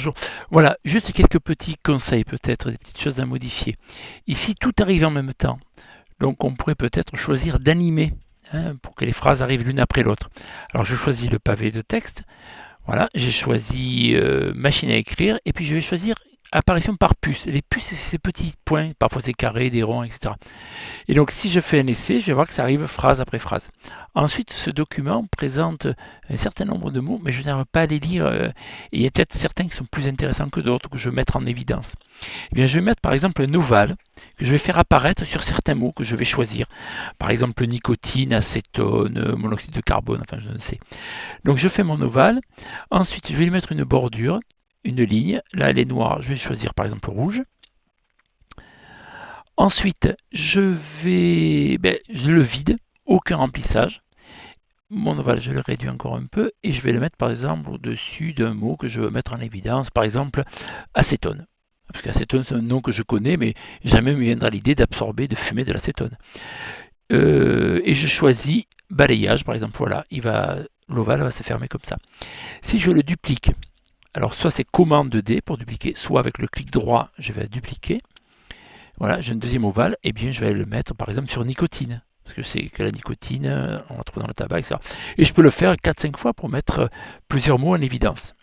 bonjour. Voilà, juste quelques petits conseils peut-être, des petites choses à modifier. Ici, tout arrive en même temps. Donc on pourrait peut-être choisir d'animer pour que les phrases arrivent l'une après l'autre. Alors je choisis le pavé de texte. Voilà, j'ai choisi machine à écrire et puis je vais choisir apparition par puce. Les puces, c'est ces petits points, parfois c'est carré, des ronds, etc. Et donc si je fais un essai, je vais voir que ça arrive phrase après phrase. Ensuite, ce document présente un certain nombre de mots, mais je n'arrive pas à les lire. Et il y a peut-être certains qui sont plus intéressants que d'autres que je vais mettre en évidence. Eh bien, je vais mettre par exemple un ovale que je vais faire apparaître sur certains mots que je vais choisir. Par exemple, nicotine, acétone, monoxyde de carbone, enfin je ne sais. Donc je fais mon ovale. Ensuite, je vais lui mettre une bordure, une ligne. Là, elle est noire, je vais choisir par exemple rouge. Ensuite, je le vide, aucun remplissage. Mon ovale, je le réduis encore un peu et je vais le mettre par exemple au-dessus d'un mot que je veux mettre en évidence, par exemple acétone. Parce qu'acétone, c'est un nom que je connais, mais jamais me viendra l'idée d'absorber, de fumer de l'acétone. Et je choisis balayage, par exemple, voilà, l'ovale va se fermer comme ça. Si je le duplique, alors soit c'est commande D pour dupliquer, soit avec le clic droit, je vais dupliquer. Voilà, j'ai un deuxième ovale, et bien je vais le mettre par exemple sur nicotine. Parce que c'est que la nicotine, on la trouve dans le tabac, etc. Et je peux le faire 4-5 fois pour mettre plusieurs mots en évidence.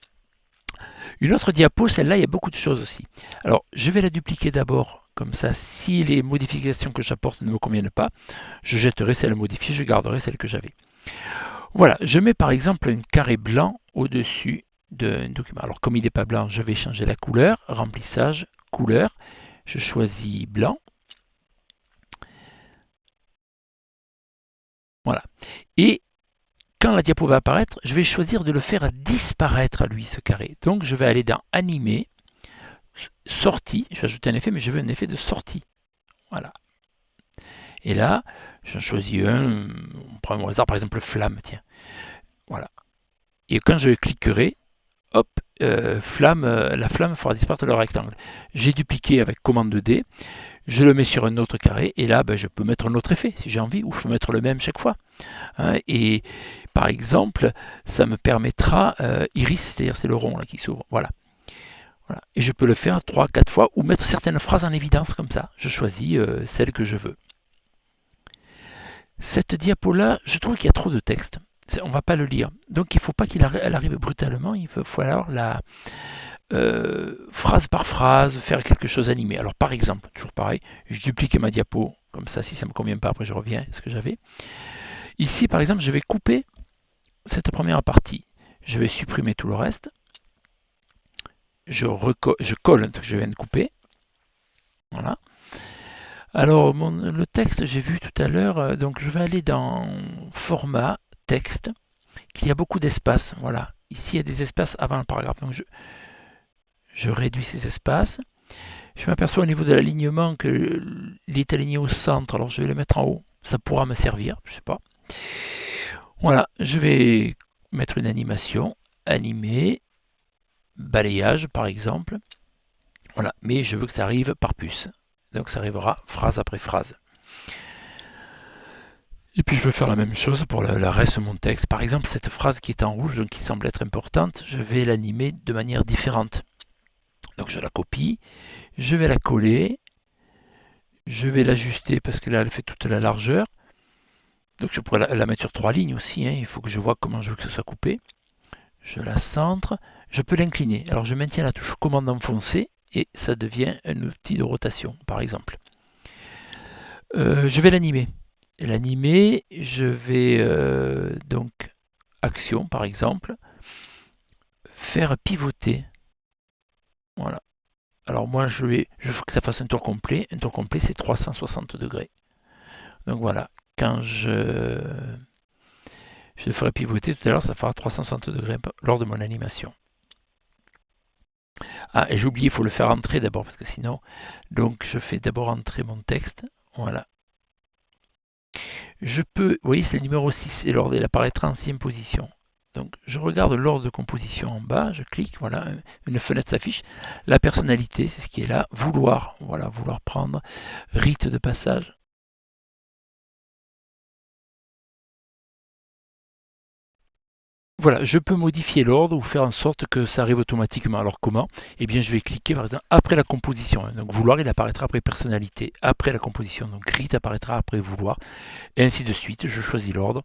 Une autre diapo, celle-là, il y a beaucoup de choses aussi. Alors, je vais la dupliquer d'abord, comme ça, si les modifications que j'apporte ne me conviennent pas, je jetterai celle modifiée, je garderai celle que j'avais. Voilà, je mets par exemple un carré blanc au-dessus d'un document. Alors, comme il n'est pas blanc, je vais changer la couleur, remplissage, couleur. Je choisis blanc. Voilà. Et quand la diapo va apparaître, je vais choisir de le faire disparaître à lui, ce carré. Donc, je vais aller dans Animer, Sortie. Je vais ajouter un effet, mais je veux un effet de sortie. Voilà. Et là, j'en choisis un, on prend au hasard, par exemple flamme, tiens. Voilà. Et quand je cliquerai, hop, la flamme fera disparaître le rectangle. J'ai dupliqué avec commande D, je le mets sur un autre carré, et là, je peux mettre un autre effet si j'ai envie, ou je peux mettre le même chaque fois. Et par exemple, ça me permettra iris, c'est-à-dire c'est le rond là qui s'ouvre. Voilà. Voilà. Et je peux le faire 3-4 fois ou mettre certaines phrases en évidence comme ça. Je choisis celle que je veux. Cette diapo-là, je trouve qu'il y a trop de texte. On ne va pas le lire. Donc il ne faut pas qu'elle arrive brutalement. Il faut alors la phrase par phrase faire quelque chose animé. Alors par exemple, toujours pareil, je duplique ma diapo. Comme ça, si ça ne me convient pas, après je reviens à ce que j'avais. Ici, par exemple, je vais couper cette première partie. Je vais supprimer tout le reste. Je colle ce que je viens de couper. Voilà. Alors, le texte, j'ai vu tout à l'heure, donc je vais aller dans format, texte, qu'il y a beaucoup d'espace. Voilà. Ici, il y a des espaces avant le paragraphe. Donc, je réduis ces espaces. Je m'aperçois au niveau de l'alignement qu'il est aligné au centre. Alors, je vais le mettre en haut. Ça pourra me servir, je ne sais pas. Voilà, je vais mettre une animation, animer, balayage par exemple. Voilà, mais je veux que ça arrive par puce. Donc ça arrivera phrase après phrase. Et puis je peux faire la même chose pour le reste de mon texte. Par exemple, cette phrase qui est en rouge, donc qui semble être importante, je vais l'animer de manière différente. Donc je la copie, je vais la coller, je vais l'ajuster parce que là elle fait toute la largeur. Donc je pourrais la mettre sur 3 lignes aussi, il faut que je vois comment je veux que ce soit coupé. Je la centre, je peux l'incliner. Alors je maintiens la touche commande enfoncée et ça devient un outil de rotation par exemple. Je vais l'animer. L'animer, je vais donc action par exemple, faire pivoter. Voilà. Alors moi je veux que ça fasse un tour complet. Un tour complet c'est 360 degrés. Donc voilà, quand je le ferai pivoter tout à l'heure, ça fera 360 degrés lors de mon animation. Ah, et j'ai oublié, il faut le faire entrer d'abord, parce que sinon... Donc, je fais d'abord entrer mon texte. Voilà. Je peux... Vous voyez, c'est le numéro 6, et l'ordre, il apparaîtra en 6e position. Donc, je regarde l'ordre de composition en bas, je clique, voilà, une fenêtre s'affiche. La personnalité, c'est ce qui est là. Vouloir, voilà, vouloir prendre. Rite de passage. Voilà, je peux modifier l'ordre ou faire en sorte que ça arrive automatiquement. Alors comment? Eh bien, je vais cliquer par exemple après la composition. Donc vouloir, il apparaîtra après personnalité, après la composition. Donc grid apparaîtra après vouloir, et ainsi de suite. Je choisis l'ordre.